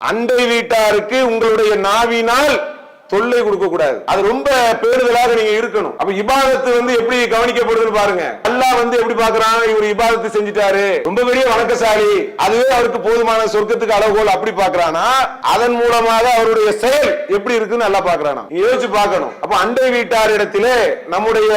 அண்டை வீட்டாருக்கு உங்களுடைய நாவினால் தொல்லை கொடுக்க கூடாது. அது ரொம்ப பேருதலாக நீங்க இருக்கணும். அப்ப இபாதத்து எப்படி கவனிக்கப்படுதுன்னு பாருங்க. அல்லாஹ் எப்படி பாக்குறான், இவர் இபாதத்து செஞ்சிட்டாரு, ரொம்ப பெரிய வணக்கசாலி, அதுவே அவருக்கு போதுமான சொர்க்கத்துக்கு அளவுகோல் அப்படி பாக்குறானா, அதன் மூலமாக அவருடைய செயல் எப்படி இருக்குன்னு நல்லா பாக்குறானா, யோசிச்சு பார்க்கணும். அப்ப அண்டை வீட்டார் இடத்திலே நம்முடைய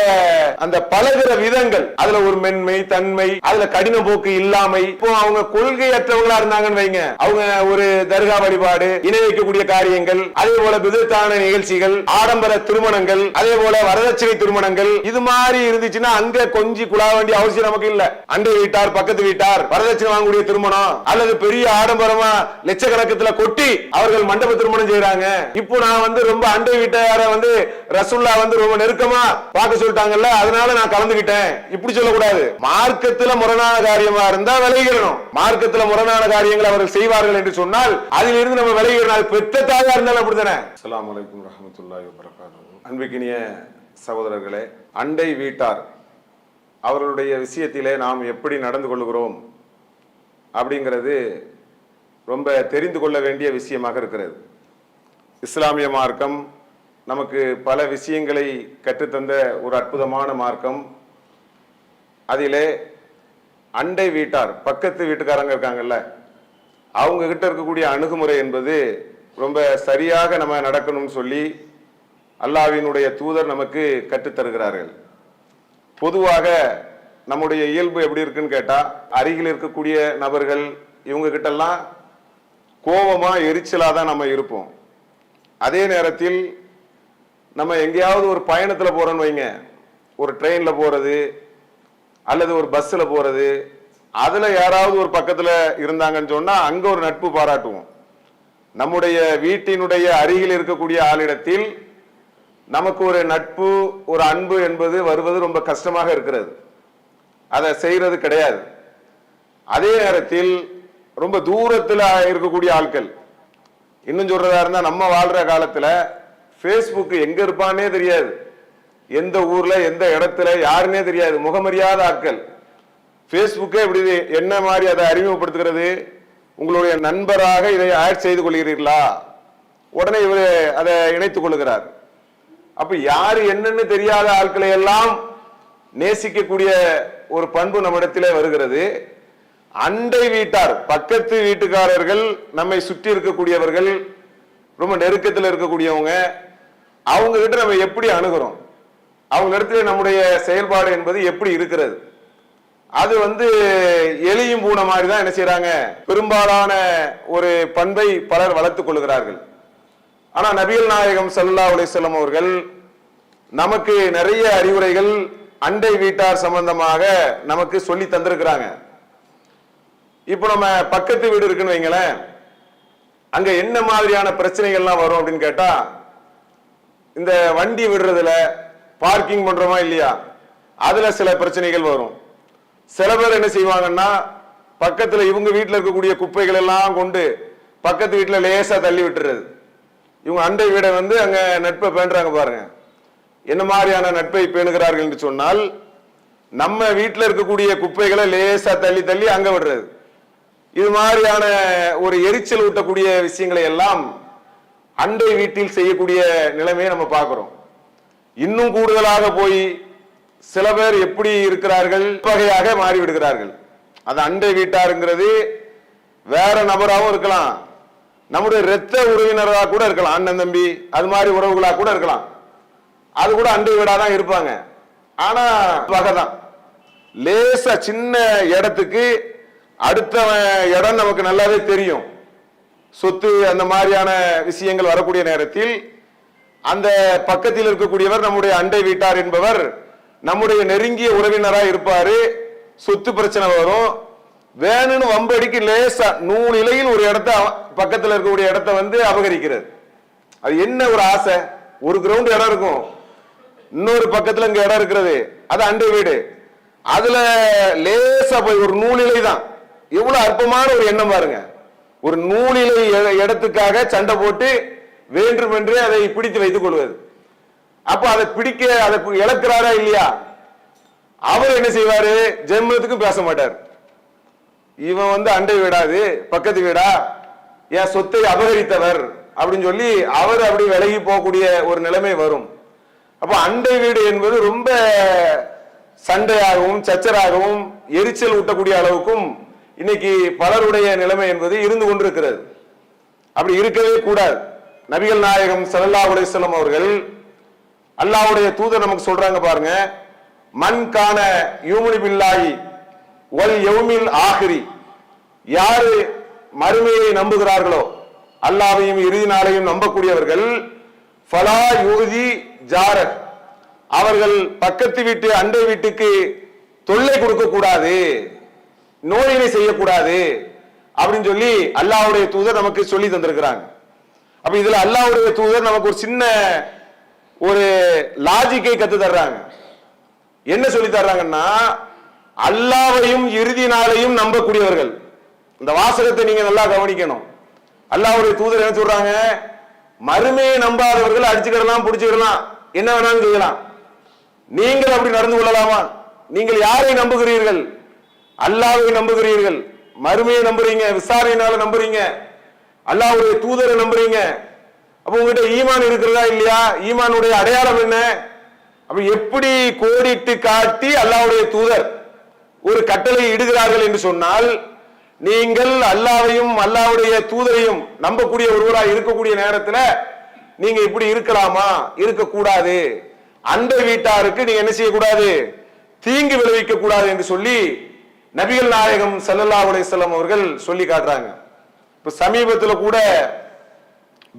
அந்த பழகிற விதங்கள், அதுல ஒரு மென்மை தன்மை, அதுல கடின போக்கு இல்லாமை. இப்போ அவங்க கொள்கையற்றவங்களா இருந்தாங்கன்னு வைங்க, அவங்க ஒரு தர்கா வழிபாடு, இணை வைக்கக்கூடிய காரியங்கள், அதே போல விதத்தான நிகழ்ச்சிகள், ஆடம்பர திருமணங்கள், அதே போல வரதட்சணை திருமணங்கள், இது மாதிரி இருந்துச்சுன்னா அங்க கொஞ்சம் குழா வேண்டிய அவசியம் நமக்கு இல்ல. அண்டை வீட்டார் பக்கத்து வீட்டார் வரதட்சணை வாங்கக்கூடிய திருமணம் அல்லது பெரிய ஆடம்பரமா லட்சக்கணக்கத்துல கொட்டி அவர்கள் மண்டப திருமணம் செய்யறாங்க. இப்போ நான் ரொம்ப அண்டை வீட்டார ரசூல்லா ரொம்ப நெருக்கமா பார்க்க சொல்லிட்டாங்கல்ல, அதனால நான் கலந்துகிட்டேன், இப்படி சொல்லக்கூடாது. மார்க்கத்துல முரணான காரியமா இருந்தா விலகிடணும். மார்க்கத்துல முரணான காரியங்கள் அவர்கள் செய்வார்கள் என்று சொன்னால் அதிலிருந்து நம்ம விலகிடணும். பெற்ற தாயா இருந்தாலும் அப்படித்தானே. அஸ்ஸலாமு அலைக்கும் வரஹ்மத்துல்லாஹி வபரகாத்துஹு. அன்பிற்கினிய சகோதரர்களே, அண்டை வீட்டார் அவர்களுடைய விஷயத்திலே நாம் எப்படி நடந்து கொள்கிறோம் அப்படிங்கிறது ரொம்ப தெரிந்து கொள்ள வேண்டிய விஷயமாக இருக்கிறது. இஸ்லாமிய மார்க்கம் நமக்கு பல விஷயங்களை கற்றுத்தந்த ஒரு அற்புதமான மார்க்கம். அதிலே அண்டை வீட்டார் பக்கத்து வீட்டுக்காரங்க இருக்காங்கல்ல, அவங்க கிட்ட இருக்கக்கூடிய அணுகுமுறை என்பது ரொம்ப சரியாக நம்ம நடக்கணும்னு சொல்லி அல்லாஹ்வினுடைய தூதர் நமக்கு கற்றுத்தருகிறார்கள். பொதுவாக நம்முடைய இயல்பு எப்படி இருக்குன்னு கேட்டா, அருகில் இருக்கக்கூடிய நபர்கள் இவங்க கிட்ட எல்லாம் கோபமா எரிச்சலா தான் நம்ம இருப்போம். அதே நேரத்தில் நம்ம எங்கேயாவது ஒரு பயணத்துல போறோம்னு வைங்க, ஒரு ட்ரெயின்ல போறது அல்லது ஒரு பஸ்ல போறது, அதுல யாராவது ஒரு பக்கத்துல இருந்தாங்கன்னு சொன்னா அங்க ஒரு நட்பு பாராட்டுவோம். நம்முடைய வீட்டினுடைய அருகில் இருக்கக்கூடிய ஆளிடத்தில் நமக்கு ஒரு நட்பு, ஒரு அன்பு என்பது வருவது ரொம்ப கஷ்டமாக இருக்கிறது. அதை செய்யறது கிடையாது. அதே நேரத்தில் ரொம்ப தூரத்தில் இருக்கக்கூடிய ஆட்கள், இன்னும் சொல்றதா இருந்தா நம்ம வாழ்ற காலத்துல பேஸ்புக் எங்க இருப்பானே தெரியாது, எந்த ஊர்ல எந்த இடத்துல யாருன்னே தெரியாது, முகமறியாத ஆட்கள். பேஸ்புக்கே இப்படி என்ன மாதிரி அதை அறிமுகப்படுத்துகிறது, உங்களுடைய நண்பராக இதை ஆட் செய்து கொள்கிறீர்களா, உடனே இவர் அதை இணைத்துக் கொள்கிறார். அப்ப யாரு என்னன்னு தெரியாத ஆட்களை எல்லாம் நேசிக்கக்கூடிய ஒரு பண்பு நம்மிடத்திலே வருகிறது. அண்டை வீட்டார் பக்கத்து வீட்டுக்காரர்கள், நம்மை சுற்றி இருக்கக்கூடியவர்கள், ரொம்ப நெருக்கத்தில் இருக்கக்கூடியவங்க, அவங்க கிட்ட நம்ம எப்படி அணுகிறோம், அவங்க இடத்துல நம்முடைய செயல்பாடு என்பது எப்படி இருக்கிறது, அது எலியும் பூனை மாதிரி தான் என்ன செய்யறாங்க, பெரும்பாலான ஒரு பண்பை பலர் வளர்த்துக் கொள்கிறார்கள். ஆனா நபிகள் நாயகம் ஸல்லல்லாஹு அலைஹி வஸல்லம் அவர்கள் நமக்கு நிறைய அறிவுரைகள் அண்டை வீட்டார் சம்பந்தமாக நமக்கு சொல்லி தந்திருக்கிறாங்க. இப்போ நம்ம பக்கத்து வீடு இருக்குன்னு வைங்களேன், அங்க என்ன மாதிரியான பிரச்சனைகள்லாம் வரும் அப்படின்னு கேட்டா, இந்த வண்டி விடுறதுல பார்க்கிங் பண்றோமா இல்லையா, அதுல சில பிரச்சனைகள் வரும். சில பேர் என்ன செய்வாங்கன்னா, பக்கத்துல இவங்க வீட்டுல இருக்கக்கூடிய குப்பைகள் எல்லாம் கொண்டு பக்கத்து வீட்டுல லேசா தள்ளி விட்டுறது. இவங்க அண்டை வீடை அங்க நட்பை பேணுறாங்க பாருங்க. என்ன மாதிரியான நட்பை பேணுகிறார்கள் என்று சொன்னால், நம்ம வீட்டுல இருக்கக்கூடிய குப்பைகளை லேசா தள்ளி தள்ளி அங்க விடுறது. இது மாதிரியான ஒரு எரிச்சல் ஊட்டக்கூடிய விஷயங்களை எல்லாம் அண்டை வீட்டில் செய்யக்கூடிய நிலைமையை நம்ம பார்க்கிறோம். இன்னும் கூடுதலாக போய் சில பேர் எப்படி இருக்கிறார்கள், வகையாக மாறிவிடுகிறார்கள். அது அண்டை வீட்டாருங்கிறது வேற நபராகவும் இருக்கலாம், நம்முடைய இரத்த உறவினராக கூட இருக்கலாம், அண்ணன் தம்பி அது மாதிரி உறவுகளா கூட இருக்கலாம். அது கூட அண்டை வீடா தான் இருப்பாங்க. ஆனா வகைதான், லேசா சின்ன இடத்துக்கு அடுத்த இடம் நமக்கு நல்லாவே தெரியும். சொத்து அந்த மாதிரியான விஷயங்கள் வரக்கூடிய நேரத்தில் அந்த பக்கத்தில் இருக்கக்கூடியவர் நம்முடைய அண்டை வீட்டார் என்பவர் நம்முடைய நெருங்கிய உறவினராக இருப்பாரு. சொத்து பிரச்சனை வரும், வேணும்னு வம்படிக்கு லேசா நூலிலையில் ஒரு இடத்த பக்கத்தில் இருக்கக்கூடிய இடத்த அபகரிக்கிறது. அது என்ன ஒரு ஆசை, ஒரு கிரவுண்ட் இடம் இருக்கும், இன்னொரு பக்கத்துல இங்க இடம் இருக்கிறது, அது அண்டை வீடு. அதுல லேசா போய் ஒரு நூலிலை தான், எவ்வளவு அற்பமான ஒரு எண்ணம் பாருங்க. ஒரு நூலிலை இடத்துக்காக சண்டை போட்டு வேண்டுமென்றே அதை பிடித்து வைத்துக் கொள்வது. அப்ப அதை பிடிக்க அதை இழக்கிறாரா இல்லையா, அவர் என்ன செய்வாரு, ஜென்மத்துக்கும் பேச மாட்டார். இவன் அண்டை வீடாது பக்கத்து வீடா, என் சொத்தை அபகரித்தவர் அப்படின்னு சொல்லி அவர் அப்படி விலகி போகக்கூடிய ஒரு நிலைமை வரும். அப்ப அண்டை வீடு என்பது ரொம்ப சண்டையாகவும் சச்சராகவும் எரிச்சல் ஊட்டக்கூடிய அளவுக்கும் இன்னைக்கு பலருடைய நிலைமை என்பது இருந்து கொண்டிருக்கிறது. அப்படி இருக்கவே கூடாது. நபிகள் நாயகம் ஸல்லல்லாஹு அலைஹி வஸல்லம் அவர்கள், அல்லாஹ்வுடைய தூதர் நமக்கு சொல்றாங்க பாருங்க, மன் கான யூமினு பில்லாஹி வல் யௌமில் ஆகிரி, யாரு மறுமையை நம்புகிறார்களோ, அல்லாஹ்வையும் இறுதி நாளையும் நம்பக்கூடியவர்கள், ஃபலா யூதி ஜாரஹ், அவர்கள் பக்கத்து வீட்டு அண்டை வீட்டுக்கு தொல்லை கொடுக்க கூடாது, நோயினை செய்யக்கூடாது அப்படின்னு சொல்லி அல்லாஹ்வுடைய தூதர் நமக்கு சொல்லி தந்திருக்கிறாங்க. அப்ப இதுல அல்லாஹ்வுடைய தூதர் நமக்கு ஒரு சின்ன ஒரு லாஜிக்கை கத்து தர்றாங்க. என்ன சொல்லி தர்றாங்கன்னா, அல்லாஹ்வையும் இறுதி நாளையும் நம்பக்கூடியவர்கள், இந்த வாசகத்தை நீங்க நல்லா கவனிக்கணும். அல்லாஹ்வுடைய தூதர் என்ன சொல்றாங்க, மறுமையை நம்பாதவர்கள் அடிச்சுக்கிடலாம், பிடிச்சுக்கிடலாம், என்ன வேணாலும் செய்யலாம். நீங்கள் அப்படி நடந்து கொள்ளலாமா? நீங்கள் யாரை நம்புகிறீர்கள்? அல்லாஹ்வை நம்புகிறீர்கள், மறுமையை நம்புறீங்க, விசாரணையினால நம்புறீங்க, அல்லாஹ்வுடைய தூதரை நம்புறீங்க. அப்ப உங்ககிட்ட ஈமான் இருக்கிறதா இல்லையா? ஈமானுடைய அடையாளம் என்ன? அப்ப எப்படி கோடிட்டு காட்டி அல்லாஹ்வுடைய தூதர் ஒரு கட்டளை இடுகிறார்கள் என்று சொன்னால், நீங்கள் அல்லாஹ்வையும் அல்லாஹ்வுடைய தூதரையும் நம்பக்கூடிய ஒருவராக இருக்கக்கூடிய நேரத்தில் நீங்க இப்படி இருக்கலாமா? இருக்கக்கூடாது. அண்டை வீட்டாருக்கு நீங்க என்ன செய்யக்கூடாது? தீங்கு விளைவிக்க கூடாது என்று சொல்லி நபிகள் நாயகம் ஸல்லல்லாஹு அலைஹி வஸல்லம் அவர்கள் சொல்லி காட்டுறாங்க. இப்ப சமீபத்தில் கூட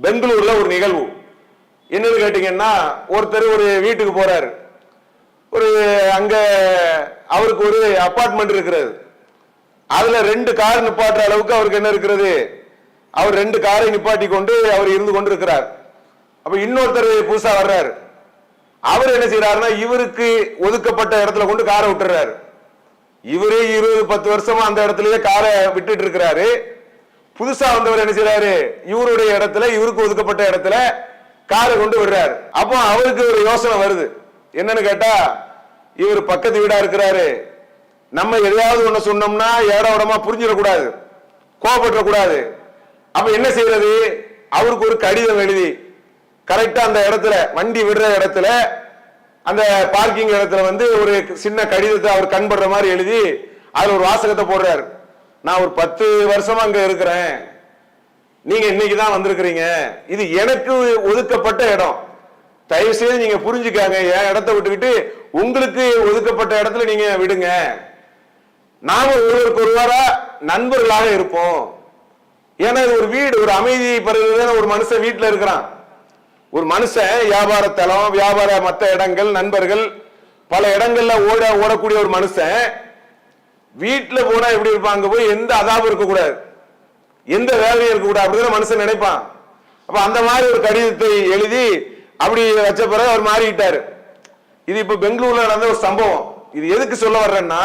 பெங்களூர்ல ஒரு நிகழ்வு என்னன்னு கேட்டீங்கன்னா, ஒருத்தர் ஒரு வீட்டுக்கு போறாரு. ஒரு அங்க அவருக்கு ஒரு அபார்ட்மெண்ட் இருக்கிறது. அதுல 2 கார் நிப்பாட்டுற அளவுக்கு அவருக்கு என்ன இருக்கிறது? அவர் 2 காரை நிப்பாட்டி கொண்டு அவர் இருந்து கொண்டு இருக்கிறார். அப்ப இன்னொருத்தர் புதுசா வர்றாரு. அவர் என்ன செய்யறாருன்னா, இவருக்கு ஒதுக்கப்பட்ட இடத்துல கொண்டு காரை விட்டுறாரு. இவரே 20-10 வருஷமா அந்த இடத்துலயே காரை விட்டுட்டு இருக்கிறாரு. புதுசா வந்தவர் என்ன செய்யறாரு, இவருடைய இடத்துல, இவருக்கு ஒதுக்கப்பட்ட இடத்துல காரை கொண்டு விடுறாரு. அப்போ அவருக்கு ஒரு யோசனை வருது. என்னன்னு கேட்டா, இவர் பக்கத்து வீடா இருக்கிறாரு, நம்ம எதையாவது ஒண்ணு சொன்னோம்னா ஏடா புரிஞ்சிடக்கூடாது, கோபப்படக்கூடாது. அப்ப என்ன செய்யறது? அவருக்கு ஒரு கடிதம் எழுதி கரெக்டா அந்த இடத்துல, வண்டி விடுற இடத்துல, அந்த பார்க்கிங் இடத்துல வந்து ஒரு சின்ன கடிதத்தை அவர் கண்படுற மாதிரி எழுதி அதுல ஒரு வாசகத்தை போடுறாரு. நான் ஒரு 10 வருஷமா அங்க இருக்கிறேன், நீங்க இன்னைக்குதான் வந்திருக்கிறீங்க, இது எனக்கு ஒதுக்கப்பட்ட இடம், தயவு செய்து நீங்க புரிஞ்சுக்காங்க, என் இடத்தை விட்டுக்கிட்டு உங்களுக்கு ஒதுக்கப்பட்ட இடத்துல நீங்க விடுங்க, நாம ஒருவருக்கு ஒருவரா நண்பர்களாக இருப்போம். ஏன்னா இது ஒரு வீடு, ஒரு அமைதி பெறுகிறது. ஒரு மனுஷன் வீட்டுல இருக்கிறான், ஒரு மனுஷன் வியாபார தலம், வியாபார மற்ற இடங்கள், நண்பர்கள், பல இடங்கள்ல ஓடக்கூடிய ஒரு மனுஷன் வீட்டுல போனா எப்படி இருப்பான்? அங்க போய் எந்த அதாபம் இருக்கக்கூடாது, எந்த வேலையும் இருக்கக்கூடாது அப்படிங்கிற மனுஷன் நினைப்பான். அப்ப அந்த மாதிரி ஒரு கடிதத்தை எழுதி அப்படி வச்ச பிறகு அவர் மாறிட்டாரு. இது இப்ப பெங்களூர்ல நடந்த ஒரு சம்பவம். இது எதுக்கு சொல்ல வர்றேன்னா,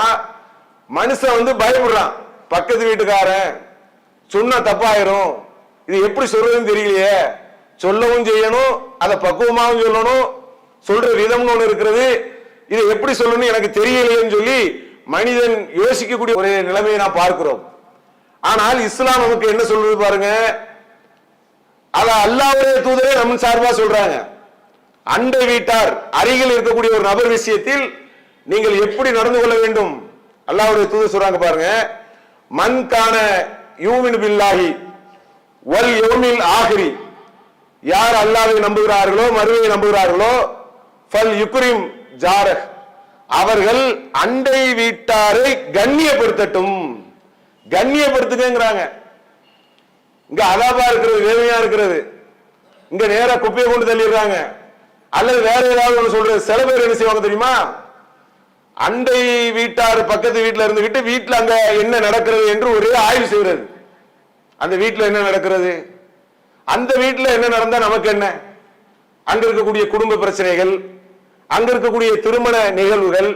மனுஷன் வந்து பயப்படுறான், பக்கத்து வீட்டுக்காரன் சொன்னா தப்பாயிரும், இது எப்படி சொல்றதுன்னு தெரியலையே, சொல்லவும் செய்யணும், அதை பக்குவமாகவும் சொல்லணும், சொல்ற விதம்னு ஒண்ணு இருக்கிறது, இது எப்படி சொல்லணும் எனக்கு தெரியலையேன்னு சொல்லி மனிதன் யோசிக்கக்கூடிய ஒரு நிலைமையை நான் பார்க்கிறோம். ஆனால் இஸ்லாம் நமக்கு என்ன சொல்றது பாருங்க, அத அல்லாஹ்வுடைய தூதரே நம்ம சார்பா சொல்றாங்க. அண்டை வீட்டார் அருகில் இருக்கக்கூடிய ஒரு நபர் விஷயத்தில் நீங்கள் எப்படி நடந்து கொள்ள வேண்டும் அல்லாஹ்வுடைய தூதர் சொல்றாங்க பாருங்க. மன் கான யூமினு பில்லாஹி வல் யௌமில் ஆகிரி, யார் அல்லாஹ்வை நம்புகிறார்களோ, மறுமையை நம்புகிறார்களோ, ஃபல் யுக்ரிம் ஜாரஹ், அவர்கள் அண்டை வீட்டாரை கண்ணியப்படுத்தட்டும். கண்ணியப்படுத்துங்கிறாங்க. இங்க அதாபா இருக்கிறது, வேதனையா இருக்கிறது, இங்க நேர குப்பையை கொண்டு தள்ளிடுறாங்க, அல்லது வேற ஏதாவது ஒண்ணு சொல்றது. சில பேர் என்ன செய்வாங்க தெரியுமா, அண்டை வீட்டார் பக்கத்து வீட்டுல இருந்துகிட்டு வீட்டுல அங்க என்ன நடக்கிறது என்று ஒரே ஆய்வு செய்வது. அந்த வீட்டுல என்ன நடக்கிறது, அந்த வீட்டுல என்ன நடந்தா நமக்கு என்ன, அங்க இருக்கக்கூடிய குடும்ப பிரச்சனைகள், அங்க இருக்கக்கூடிய திருமண நிகழ்வுகள்,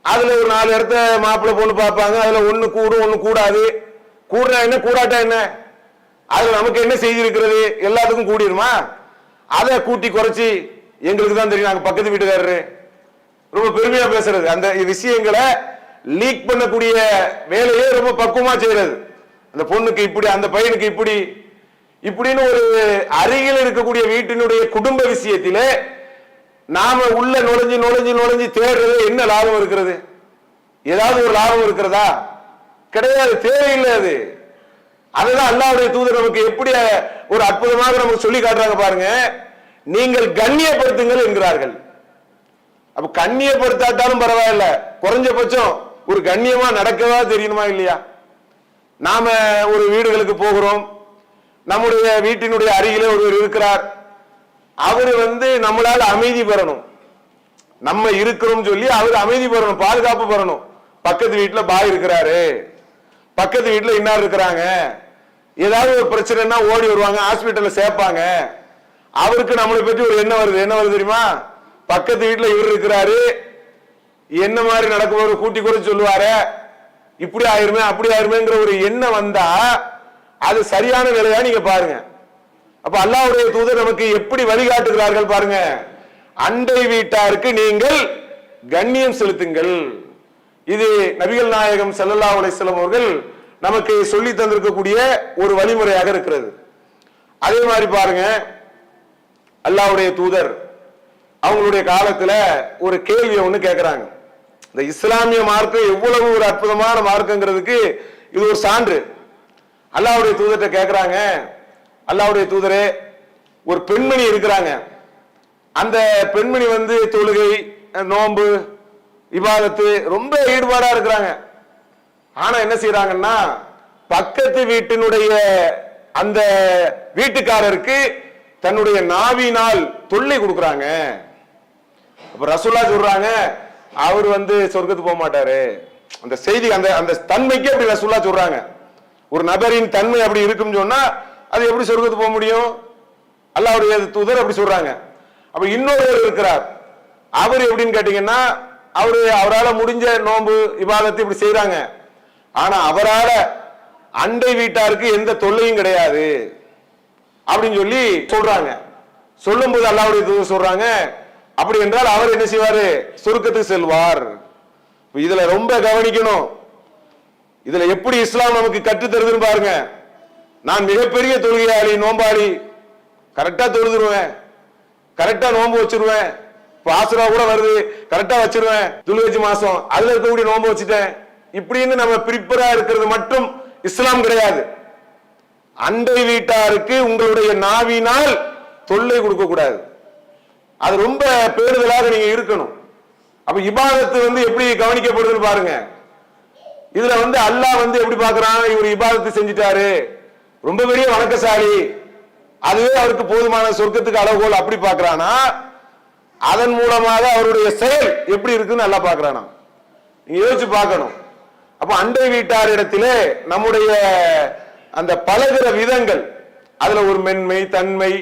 அதுல ஒரு 4 இடத்த மாப்பிள்ளை பொண்ணு பார்ப்பாங்க, அதுல ஒண்ணு கூடும் ஒண்ணு கூடாது, கூடுனா என்ன கூடாட்டா என்ன, அதுல நமக்கு என்ன செய்தி இருக்கிறது, எல்லாத்துக்கும் கூடிருமா? அதை கூட்டி குறைச்சி எங்களுக்கு தான் தெரியும், நாங்க பக்கத்து வீட்டுக்காரரு ரொம்ப பெருமையா பேசுறது, அந்த விஷயங்களை லீக் பண்ணக்கூடிய வேலையே ரொம்ப பக்குவமா செய்யறது. அந்த பொண்ணுக்கு இப்படி, அந்த பையனுக்கு இப்படி, இப்படின்னு ஒரு அருகில் இருக்கக்கூடிய வீட்டினுடைய குடும்ப விஷயத்திலே நாம உள்ள நுழைஞ்சு நுழைஞ்சு நுழைஞ்சு தேடுறது என்ன லாபம் இருக்கிறது? ஏதாவது ஒரு லாபம் இருக்கிறதா? கிடையாது, தேவையில்லை. அது அதுதான் அல்லாஹ்வுடைய தூதர் நமக்கு எப்படி ஒரு அற்புதமாக நமக்கு சொல்லி காட்டுறாங்க பாருங்க. நீங்கள் கண்ணியப்படுத்துங்கள் என்கிறார்கள். அப்ப கண்ணியப்படுத்தாட்டாலும் பரவாயில்ல, குறைஞ்சபட்சம் ஒரு கண்ணியமா நடக்கவா தெரியணுமா இல்லையா? நாம ஒரு வீடுகளுக்கு போகிறோம், நம்முடைய வீட்டினுடைய அருகிலே ஒருவர் இருக்கிறார், அவரு நம்மளால அமைதி பெறணும், நம்ம இருக்கிறோம் சொல்லி அவர் அமைதி பெறணும், பாதுகாப்பு பெறணும். பக்கத்து வீட்டுல பாய் இருக்கிறாரு, பக்கத்து வீட்டுல இன்னார் இருக்கிறாங்க, ஏதாவது ஒரு பிரச்சனைனா ஓடி வருவாங்க, ஹாஸ்பிட்டல்ல சேர்ப்பாங்க. அவருக்கு நம்மளை பற்றி ஒரு என்ன வருது தெரியுமா? பக்கத்து வீட்டுல இவர் இருக்கிறாரு, என்ன மாதிரி நடக்கும்போது கூட்டி கூட சொல்லுவாரு, இப்படி ஆயிருமே அப்படி ஆயிருமேங்கிற ஒரு எண்ணம் வந்தா அது சரியான நிலையா நீங்க பாருங்க. அப்ப அல்லாஹ்வுடைய தூதர் நமக்கு எப்படி வழிகாட்டுகிறார்கள் பாருங்க. அண்டை வீட்டாருக்கு நீங்கள் கண்ணியம் செலுத்துங்கள். இது நபிகள் நாயகம் ஸல்லல்லாஹு அலைஹி வஸல்லம் அவர்கள் நமக்கு சொல்லி தந்திருக்கக்கூடிய ஒரு வழிமுறையாக இருக்கிறது. அதே மாதிரி பாருங்க, அல்லாஹ்வுடைய தூதர் அவங்களுடைய காலத்துல ஒரு கேள்வி ஒண்ணு கேட்கிறாங்க. இந்த இஸ்லாமிய மார்க்கம் எவ்வளவு ஒரு அற்புதமான மார்க்கங்கிறதுக்கு இது ஒரு சான்று. அல்லாஹ்வுடைய தூதர்கிட்ட கேட்கிறாங்க, அல்லாஹ்வுடைய தூதரே, ஒரு பெண்மணி இருக்கிறாங்க, அந்த பெண்மணி தொழுகை, நோன்பு, இபாதத்து ரொம்ப ஈடுபாடா இருக்கிறாங்க. ஆனா என்ன செய்யறாங்கன்னா, பக்கத்து வீட்டினுடைய அந்த வீட்டுக்காரருக்கு தன்னுடைய நாவினால் தொல்லை கொடுக்கறாங்க. அப்ப ரசூலுல்லாஹ் சொல்றாங்க, அவர் சொர்க்கத்துக்கு போக மாட்டாரு. அந்த செய்தி அந்த தன்மைக்கு அப்படி ரசூலுல்லாஹ் சொல்றாங்க. ஒரு நபரின் தன்மை அப்படி இருக்குன்னு சொன்னா அது எப்படி சொர்க்கத்துக்கு போக முடியும்? அல்லாஹ்வுடைய தூதர் அப்படி சொல்றாங்க. அப்ப இன்னொருவர் இருக்கிறார், அவர் எப்படின்னு கேட்டீங்கன்னா, அவரால் முடிஞ்ச நோன்பு இபாதத்து இப்படி செய்யறாங்க, ஆனா அவரால அண்டை வீட்டாருக்கு எந்த தொல்லையும் கிடையாது அப்படின்னு சொல்லி சொல்றாங்க. சொல்லும் போது அல்லாஹ்வுடைய தூதர் சொல்றாங்க, அப்படி என்றால் அவர் என்ன செய்வாரு? சொர்க்கத்துக்கு செல்வார். இதுல ரொம்ப கவனிக்கணும். இதுல எப்படி இஸ்லாம் நமக்கு கற்று தருதுன்னு பாருங்க. நான் மிகப்பெரிய தொழுகையாளி, நோம்பாளி, கரெக்டா தொழுதுருவேன், கரெக்டா நோன்பு வச்சிருவேன், ஆசுரா கூட வருது கரெக்டா வச்சிருவேன், துல்ஹஜ் மாசம் அதுல இருக்கக்கூடிய நோன்பு வச்சுட்டேன், இப்படின்னு நம்ம பிரிப்பரா இருக்கிறது மட்டும் இஸ்லாம் கிடையாது. அண்டை வீட்டாருக்கு உங்களுடைய நாவினால் தொல்லை கொடுக்க கூடாது, அது ரொம்ப பேருதலாக நீங்க இருக்கணும். அப்ப இபாதத்து எப்படி கவனிக்கப்படுதுன்னு பாருங்க. இதுல அல்லாஹ் எப்படி பாக்குறான்? இவர் இபாதத்து செஞ்சிட்டாரு, ரொம்ப பெரிய வணக்கசாலி, அதுவே அவருக்கு போதுமான சொர்க்கத்துக்கு அளவுகோல் அப்படி பாக்குறானா, அதன் மூலமாக அவருடைய செயல் எப்படி இருக்குன்னு நல்லா பாக்குறானா? நீங்க யோசிச்சு பார்க்கணும். அப்ப அண்டை வீட்டாரிடத்திலே நம்முடைய அந்த பழகுற விதங்கள், அதுல ஒரு மென்மை, தன்மை,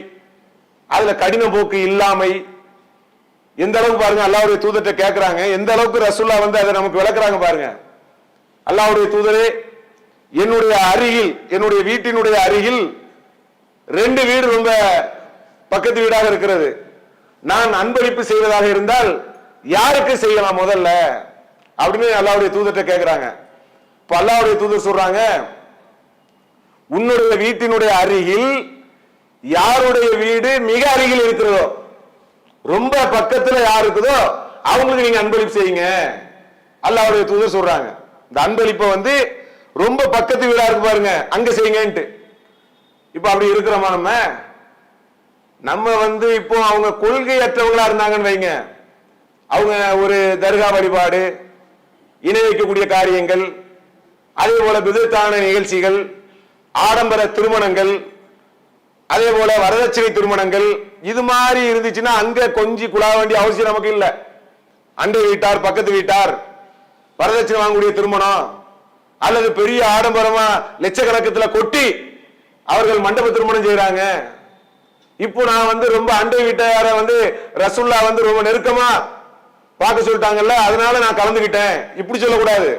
அதுல கடின போக்கு இல்லாமை, எந்த அளவுக்கு பாருங்க அல்லாஹ்வுடைய தூதர்கிட்ட கேட்கிறாங்க, எந்த அளவுக்கு ரசூலுல்லாஹ் அதை நமக்கு விளக்குறாங்க பாருங்க. அல்லாஹ்வுடைய தூதரே, என்னுடைய அருகில், என்னுடைய வீட்டினுடைய அருகில் 2 வீடு ரொம்ப பக்கத்து வீடாக இருக்கிறது, நான் அன்பளிப்பு செய்வதாக இருந்தால் யாருக்கு செய்யலாம் முதல்ல அப்படின்னு அல்லாஹ்வுடைய தூதர்கிட்ட கேட்கிறாங்க. இப்ப அல்லாஹ்வுடைய தூதர் சொல்றாங்க, உன்னுடைய வீட்டினுடைய அருகில் யாருடைய வீடு மிக அருகில் இருக்கிறதோ, ரொம்ப பக்கத்துல யார் இருக்குதோ அவங்களுக்கு நீங்க அன்பளிப்பு செய்யுங்க. அல்லாஹ்வுடைய தூதர் சொல்றாங்க, இந்த அன்பளிப்பை ரொம்ப பக்கத்து வீடா இருக்கு பாருங்க, அங்க செய்யுங்கன்ட்டு. இப்ப அப்படி இருக்கிறோமா? நம்ம இப்போ அவங்க கொள்கையற்றவங்களா இருந்தாங்கன்னு வைங்க, அவங்க ஒரு தர்கா வழிபாடு, இணை வைக்கக்கூடிய காரியங்கள், அதே போல பிதத்தான நிகழ்ச்சிகள், ஆடம்பர திருமணங்கள், அதே போல வரதட்சணை திருமணங்கள், இது மாதிரி இருந்துச்சுன்னா அங்க கொஞ்சம் குழா வேண்டிய அவசியம் நமக்கு இல்ல. அண்டை வீட்டார், பக்கத்து வீட்டார் வரதட்சணை வாங்கக்கூடிய திருமணம், அல்லது பெரிய ஆடம்பரமா லட்சக்கணக்கத்துல கொட்டி அவர்கள் மண்டப திருமணம் செய்யறாங்க. இப்போ நான் ரொம்ப அண்டை வீட்டார ரசூலுல்லாஹ் ரொம்ப நெருக்கமா பார்க்க சொல்லிட்டாங்கல்ல, அதனால நான் கலந்துகிட்டேன், இப்படி சொல்லக்கூடாது.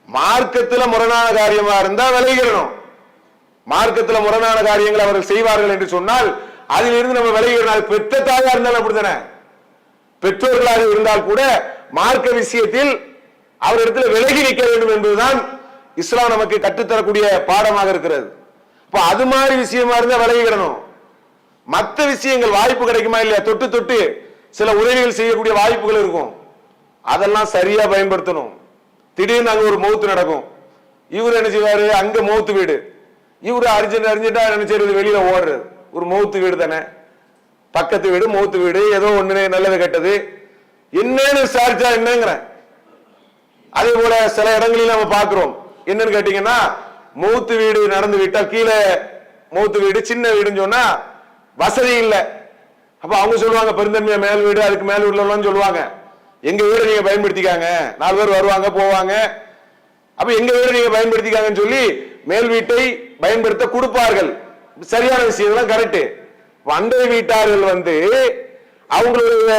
மார்க்கத்துல முரணான காரியமா இருந்தா விலகிடணும். மார்க்கத்துல முரணான காரியங்கள் அவர்கள் செய்வார்கள் என்று சொன்னால் அதிலிருந்து நம்ம விலகிடணும். பெற்ற தாயா இருந்தாலும் அப்படித்தானே, பெற்றோர்களாக இருந்தால் கூட மார்க்க விஷயத்தில் அவரிடத்தில் விலகி நிற்க வேண்டும் என்பதுதான் இஸ்லாம் நமக்கு கற்றுத்தரக்கூடிய பாடமாக இருக்கிறது. இப்ப அது மாதிரி விஷயமா இருந்தா விலகிடணும். மற்ற விஷயங்கள் வாய்ப்பு கிடைக்குமா இல்லையா, தொட்டு தொட்டு சில உதவிகள் செய்யக்கூடிய வாய்ப்புகள் இருக்கும், அதெல்லாம் சரியா பயன்படுத்தணும். திடீர்னு அங்க ஒரு மௌத்து நடக்கும், இவர் என்ன செய்வாரு, அங்க மௌத்து வீடு, இவரு அர்ஜென்டா நினைச்சது வெளியில ஓடுறது, ஒரு மௌத்து வீடு தானே, பக்கத்து வீடு மௌத்து வீடு, ஏதோ ஒண்ணு நல்லது கெட்டது என்னன்னு விசாரிச்சா என்னங்கிற. அதே போல சில இடங்களில் நம்ம பாக்குறோம், என்னன்னு கேட்டீங்கன்னா மௌத்து வீடு நடந்து விட்டால் கீழே மௌத்து வீடு சின்ன வீடுன்னு சொன்னா வசதி இல்லை. அப்ப அவங்க சொல்லுவாங்க பெருந்தன்மையா மேல் வீடு, அதுக்கு மேல் வீடுல சொல்லுவாங்க எங்க வீடு நீங்க பயன்படுத்திக்காங்க, 4 பேர் வருவாங்க போவாங்க, அப்ப எங்க வீடு நீங்க பயன்படுத்திக்காங்கன்னு சொல்லி மேல் வீட்டை பயன்படுத்த கொடுப்பார்கள். சரியான விஷயம் கரெக்ட். அண்டை வீட்டார்கள் அவங்களுடைய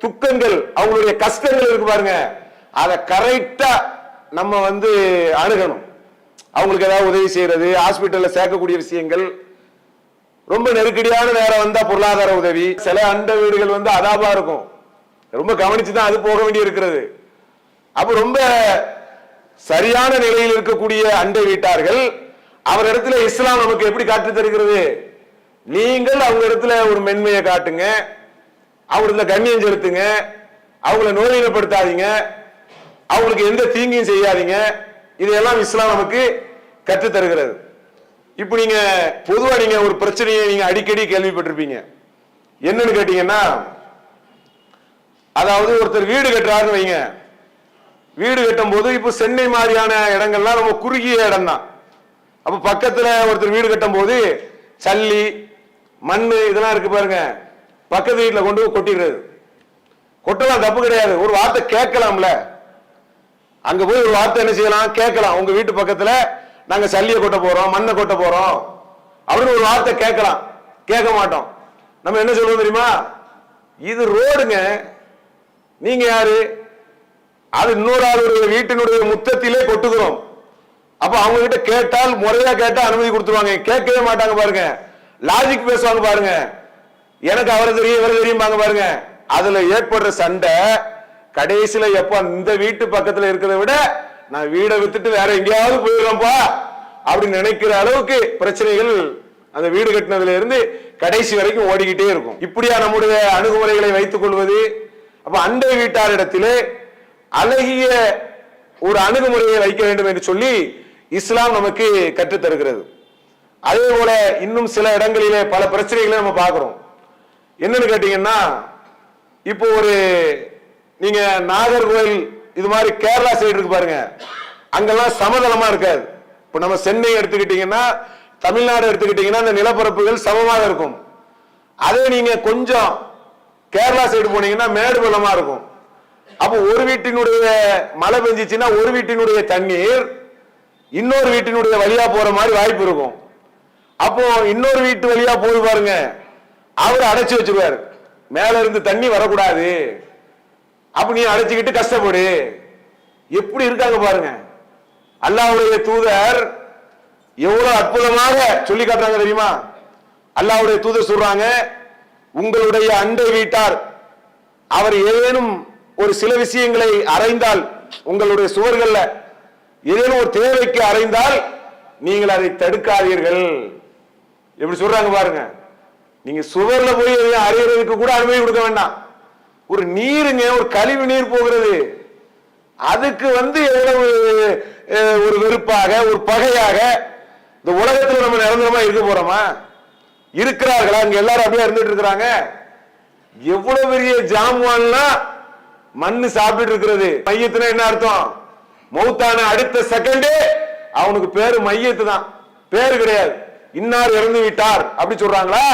துக்கங்கள் அவங்களுடைய கஷ்டங்கள் இருக்கு பாருங்க, அதை கரெக்டா நம்ம அணுகணும். அவங்களுக்கு ஏதாவது உதவி செய்யறது, ஹாஸ்பிட்டல்ல சேர்க்கக்கூடிய விஷயங்கள், ரொம்ப நெருக்கடியான நேரம் வந்தா பொருளாதார உதவி. சில அண்டை வீடுகள் அதாபா இருக்கும், ரொம்ப கவனிச்சுதான் அது போக வேண்டி இருக்கிறது. அப்ப ரொம்ப சரியான நிலையில் இருக்கக்கூடிய அண்டை வீட்டார்கள் அவர் இடத்துல இஸ்லாம் நமக்கு எப்படி காட்டு தருகிறது, நீங்கள் அவங்க இடத்துல ஒரு மென்மையை காட்டுங்க, அவங்களுக்கு கண்ணியம் செலுத்துங்க, அவங்கள நோயினப்படுத்தாதீங்க, அவங்களுக்கு எந்த தீங்கையும் செய்யாதீங்க, இதையெல்லாம் இஸ்லாம் நமக்கு கற்று தருகிறது. இப்ப நீங்க பொதுவா நீங்க ஒரு பிரச்சனையை நீங்க அடிக்கடி கேள்விப்பட்டிருப்பீங்க, என்னன்னு கேட்டீங்கன்னா, அதாவது ஒருத்தர் வீடு கட்டுறாருன்னு வைங்க, வீடு கட்டும் போது இப்ப சென்னை மாதிரியான இடங்கள்லாம் ரொம்ப குறுகிய இடம் தான். அப்ப பக்கத்துல ஒருத்தர் வீடு கட்டும் போது சல்லி மண்ணு இதெல்லாம் இருக்கு பாருங்க, பக்கத்து வீட்டுல கொண்டு கொட்டிடுறது. கொட்டலாம், தப்பு கிடையாது, ஒரு வார்த்தை கேட்கலாம்ல, அங்க போய் ஒரு வார்த்தை என்ன செய்யலாம், கேட்கலாம். உங்க வீட்டு பக்கத்துல நாங்க சல்லியை கொட்ட போறோம், மண்ணை கொட்ட போறோம் அப்படின்னு ஒரு வார்த்தை கேட்கலாம். கேட்க மாட்டோம். நம்ம என்ன சொல்லுவோம் தெரியுமா, இது ரோடுங்க, நீங்க யாரு, அது இன்னொரு ஆளுடைய வீட்டினுடைய முத்தத்திலே கொட்டுகிறோம். அப்ப அவங்க கிட்ட கேட்டால் முறையா கேட்டா அனுமதி கொடுத்துருவாங்க, கேட்கவே மாட்டாங்க பாருங்க, லாஜிக் பேசுவாங்க பாருங்க, எனக்கு அவரை தெரியும் இவரை தெரியும் பாருங்க. அதுல ஏற்படுற சண்டை கடைசியில எப்ப இந்த வீட்டு பக்கத்துல இருக்கிறத விட நான் வீடை வித்துட்டு வேற எங்கேயாவது போயிடுறேன்ப்பா அப்படின்னு நினைக்கிற அளவுக்கு பிரச்சனைகள் அந்த வீடு கட்டினதுல இருந்து கடைசி வரைக்கும் ஓடிக்கிட்டே இருக்கும். இப்படியா நம்முடைய அணுகுமுறைகளை வைத்துக் கொள்வது. அப்ப அண்டை வீட்டாரிடத்திலே அழகிய ஒரு அணுகுமுறையை வைக்க வேண்டும் என்று சொல்லி இஸ்லாம் நமக்கு கற்றுத் தருகிறது. அதே போல இன்னும் சில இடங்களிலே பல பிரச்சனைகளை நம்ம பார்க்கிறோம். என்னன்னு கேட்டீங்கன்னா, இப்போ ஒரு நீங்க நாகர்கோவில் இது மாதிரி கேரளா சைடு இருக்கு பாருங்க, அங்கெல்லாம் சமதளமா இருக்காது. இப்ப நம்ம சென்னை எடுத்துக்கிட்டீங்கன்னா, தமிழ்நாடு எடுத்துக்கிட்டீங்கன்னா அந்த நிலப்பரப்புகள் சமமாக இருக்கும். அதே நீங்க கொஞ்சம் கேரளா சைடு போனீங்கன்னா மேடு பள்ளமா இருக்கும். அப்போ ஒரு வீட்டினுடைய மழை பெஞ்சிச்சுன்னா ஒரு வீட்டினுடைய தண்ணீர் இன்னொரு வீட்டினுடைய வழியா போற மாதிரி வாய்ப்பு இருக்கும். அப்போ இன்னொரு வீட்டு வழியா போய் பாருங்க, அவர் அடைச்சு வச்சிருவாரு, மேல இருந்து தண்ணி வரக்கூடாது, அப்ப நீ அடைச்சுக்கிட்டு கஷ்டப்படு. எப்படி இருக்காங்க பாருங்க. அல்லாஹ்வுடைய தூதர் எவ்வளவு அற்புதமாக சொல்லி காட்டுறாங்க தெரியுமா. அல்லாஹ்வுடைய தூதர் சொல்றாங்க, உங்களுடைய அண்டை வீட்டார் அவர் ஏதேனும் ஒரு சில விஷயங்களை அறைந்தால், உங்களுடைய சுவர்கள்ல ஏதேனும் ஒரு தேவைக்கு அறைந்தால் நீங்கள் அதை தடுக்காதீர்கள். எப்படி சொல்றாங்க பாருங்க. நீங்க சுவர்ல போய் அறையறதுக்கு கூட அனுமதி கொடுக்க வேண்டாம். ஒரு நீருங்க, ஒரு கழிவு நீர் போகிறது, அதுக்கு எவ்வளவு ஒரு வெறுப்பாக ஒரு பகையாக இந்த உலகத்தில் நம்ம நிரந்தரமா இருக்க போறோமா? இருக்கிறார்களா? அங்க எல்லாரும் அப்படியே இருந்துட்டு இருக்கிறாங்க. எவ்வளவு பெரிய ஜாமான்லாம் மண்ணு சாப்பிட்டு இருக்கிறது. மையத்துனா என்ன அர்த்தம்? மௌத்தான அடுத்த செகண்டே அவனுக்கு பேரு மையத்து தான், பேரு கிடையாது. இன்னார் இறந்து விட்டார் அப்படி சொல்றாங்களா?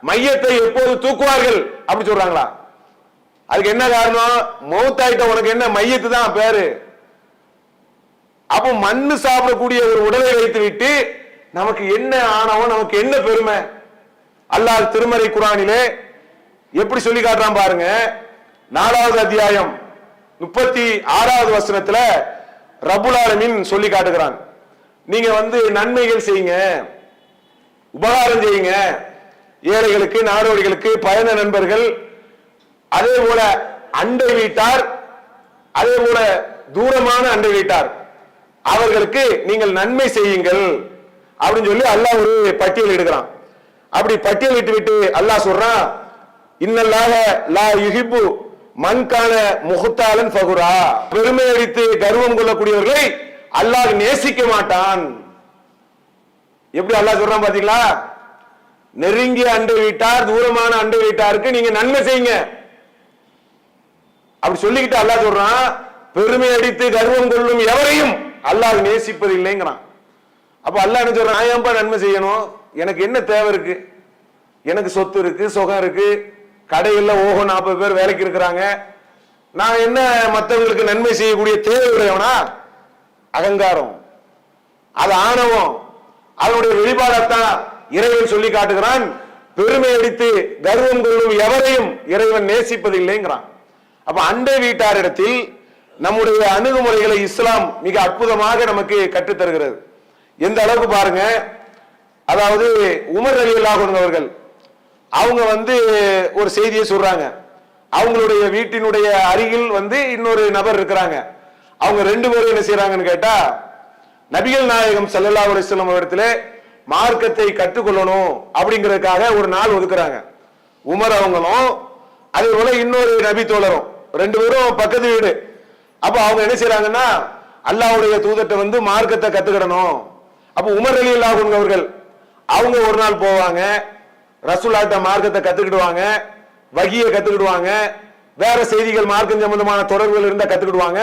மையத்தை எப்போது தூக்குவார்கள் அப்படி சொல்றாங்களா? அதுக்கு என்ன காரணம்? மௌத்தாயிட்ட உனக்கு என்ன மையத்து தான் பேரு. அப்போ மண்ணு சாப்பிடக்கூடிய ஒரு உடலை வைத்து விட்டு நமக்கு என்ன ஆணவம், நமக்கு என்ன பெருமை? அல்லாஹ் திருமறை குர்ஆனிலே எப்படி சொல்லி காட்டுறான் பாருங்க. 4வது அத்தியாயம் 36வது வசனத்துல ரப்புல் ஆலமீன் சொல்லி காட்டுகிறான், நீங்க நன்மைகள் செய்யுங்க, உபகாரம் செய்யுங்க, ஏழைகளுக்கு நாடோடிகளுக்கு பயண நண்பர்கள், அதே போல அண்டை வீட்டார், அதே போல தூரமான அண்டை வீட்டார், அவர்களுக்கு நீங்கள் நன்மை செய்யுங்கள், அப்படின்னு சொல்லி அல்லாஹ் ஒரு பட்டியல் எடுக்கிறான். அப்படி பட்டியலிட்டு விட்டு அல்லாஹ் சொல்றான், இன்னல்லாஹ லா யுஹிப்பு மன் கான முஹ்தாலன் ஃபகுரா, பெருமை அடித்து கர்வம் கொள்ளக்கூடியவர்களை அல்லாஹ் நேசிக்க மாட்டான். எப்படி அல்லாஹ் சொல்றான் பாத்தீங்களா? நெருங்கிய அண்டை வீட்டார், தூரமான அண்டை வீட்டாருக்கு நீங்க நன்மை செய்யுங்க அப்படி சொல்லிக்கிட்டு அல்லாஹ் சொல்றான், பெருமை அடித்து கர்வம் கொள்ளும் எவரையும் அல்லாஹ் நேசிப்பது இல்லைங்கிறான். அப்ப அல்லாஹ் என்ன சொல்றான், நான் ஏன்பா நன்மை செய்யணும்? எனக்கு என்ன தேவை இருக்கு? எனக்கு சொத்து இருக்கு, சுகம் இருக்கு, கடையில் ஓஹோ 40 பேர் வேலைக்கு இருக்கிறாங்க. நான் என்ன மற்றவங்களுக்கு நன்மை செய்யக்கூடிய தேவை உடையவனா? அகங்காரம், அது ஆணவம், அதனுடைய வெளிப்பாடத்தான் இறைவன் சொல்லி காட்டுகிறான். பெருமை அடித்து கர்வம் கொள்ளும் எவரையும் இறைவன் நேசிப்பதில்லைங்கிறான். அப்ப அண்டை வீட்டாரிடத்தில் நம்முடைய அணுகுமுறைகளை இஸ்லாம் மிக அற்புதமாக நமக்கு கற்றுத் தருகிறது. எந்த அளவுக்கு பாருங்க, அதாவது உமர் ரலியல்லாஹு அன்ஹு அவர்கள் அவங்க ஒரு செய்தியை சொல்றாங்க. அவங்களுடைய வீட்டினுடைய அருகில் இன்னொரு நபர் இருக்கிறாங்க. அவங்க 2 பேரும் என்ன செய்யறாங்கன்னு கேட்டா, நபிகள் நாயகம் ஸல்லல்லாஹு அலைஹி வஸல்லம் இடத்திலே மார்க்கத்தை கற்றுக்கொள்ளணும் அப்படிங்கிறதுக்காக ஒரு நாள் ஒதுக்குறாங்க. உமர் அவங்களும் அதே போல இன்னொரு நபி தோழரும் 2 பேரும் பக்கத்து வீடு. அப்ப அவங்க என்ன செய்யறாங்கன்னா, அல்லாஹ்வுடைய தூதர்ட்ட மார்க்கத்தை கத்துக்கிடணும். அப்ப உமர் ரலியல்லாஹு அன்ஹு அவர்கள் அவங்க ஒரு நாள் போவாங்க, ரசூலுல்லாஹ்ட்ட மார்க்கத்தை கத்துக்கிடுவாங்க, வகியை கத்துக்கிடுவாங்க, வேற செய்திகள் மார்க்கம் சம்பந்தமான தொடர்புகள் இருந்தா கத்துக்கிடுவாங்க.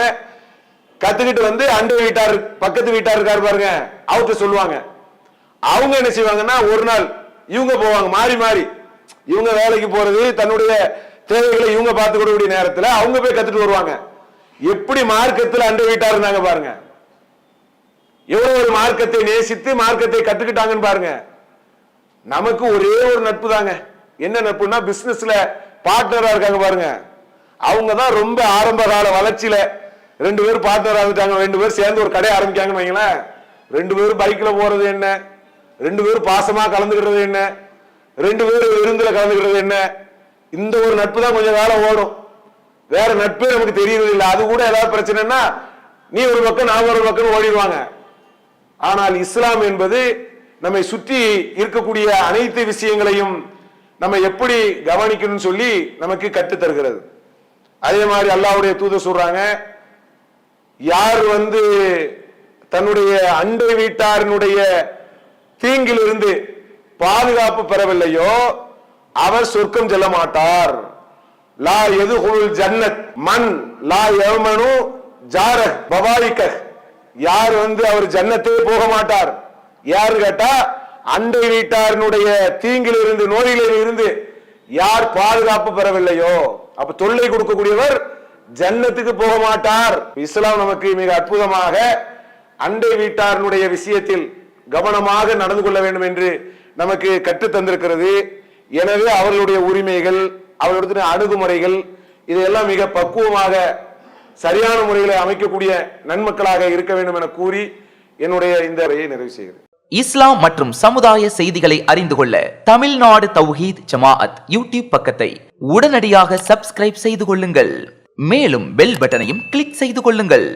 கத்துக்கிட்டு அண்டை வீட்டார் பக்கத்து வீட்டார் இருக்காரு பாருங்க, அவர்கிட்ட சொல்லுவாங்க. அவங்க என்ன செய்வாங்கன்னா, ஒரு நாள் இவங்க போவாங்க, மாறி மாறி. இவங்க வேலைக்கு போறது, தன்னுடைய தேவைகளை இவங்க பார்த்துக்கூடிய நேரத்தில் அவங்க போய் கத்துட்டு வருவாங்க. எப்படி மார்க்கத்தில் அண்டை வீட்டார் இருந்தாங்க பாருங்க, எவ்வளவு ஒரு மார்க்கத்தை நேசித்து மார்க்கத்தை கத்துக்கிட்டாங்கன்னு பாருங்க. நமக்கு ஒரே ஒரு நட்பு தாங்க. என்ன நட்புனா, பிசினஸ்ல பார்ட்னரா இருக்காங்க பாருங்க, அவங்க தான் ரொம்ப ஆரம்ப கால வளர்ச்சியில 2 பேர் பார்ட்னர் ஆகிட்டாங்க. 2 பேர் சேர்ந்து ஒரு கடை ஆரம்பிக்காங்கன்னு வைங்களேன். 2 பேரும் பைக்ல போறது என்ன, 2 பேரும் பாசமா கலந்துக்கிறது என்ன, 2 பேரும் விருந்துல கலந்துக்கிறது என்ன, இந்த ஒரு நட்பு தான் கொஞ்சம் காலம் ஓடும். வேற நட்பே நமக்கு தெரியறது இல்லை. அது கூட ஏதாவது பிரச்சனைனா நீ ஒரு பக்கம் நான் ஒரு பக்கம் ஓடிடுவாங்க. ஆனால் இஸ்லாம் என்பது நம்மை சுற்றி இருக்கக்கூடிய அனைத்து விஷயங்களையும் நம்ம எப்படி கவனிக்கணும்னு சொல்லி நமக்கு கற்று தருகிறது. அதே மாதிரி அல்லாஹ்வுடைய தூதர் சொல்றாங்க, யார் தன்னுடைய அண்டை வீட்டாரினுடைய தீங்கிலிருந்து பாதுகாப்பு பெறவில்லையோ அவர் சொர்க்கம் செல்ல மாட்டார். லா யதுகுல் ஜன்னத் மன் லா யமனு ஜாரஹ் பவாயிகஹ், யார் அவர் ஜன்னத்தே போக மாட்டார். யாரு கேட்டா, அண்டை வீட்டாரினுடைய தீங்கிலிருந்து நோயிலிருந்து யார் பாதுகாப்பு பெறவில்லையோ, அப்ப தொல்லை கொடுக்கக்கூடியவர் ஜன்னத்துக்கு போக மாட்டார். இஸ்லாம் நமக்கு மிக அற்புதமாக அண்டை வீட்டாரினுடைய விஷயத்தில் கவனமாக நடந்து கொள்ள வேண்டும் என்று நமக்கு கற்று தந்திருக்கிறது. எனவே அவர்களுடைய உரிமைகள், அவர்களுடைய அணுகுமுறைகள் இதையெல்லாம் மிக பக்குவமாக சரியான முறையில் அமைக்கக்கூடிய நன்மக்களாக இருக்க வேண்டும் என கூறி என்னுடைய இந்த உரையை நிறைவு செய்கிறேன். இஸ்லாம் மற்றும் சமுதாய செய்திகளை அறிந்து கொள்ள தமிழ்நாடு தௌஹீத் ஜமாஅத் யூடியூப் பக்கத்தை உடனடியாக சப்ஸ்கிரைப் செய்து கொள்ளுங்கள். மேலும் பெல் பட்டனையும் கிளிக் செய்து கொள்ளுங்கள்.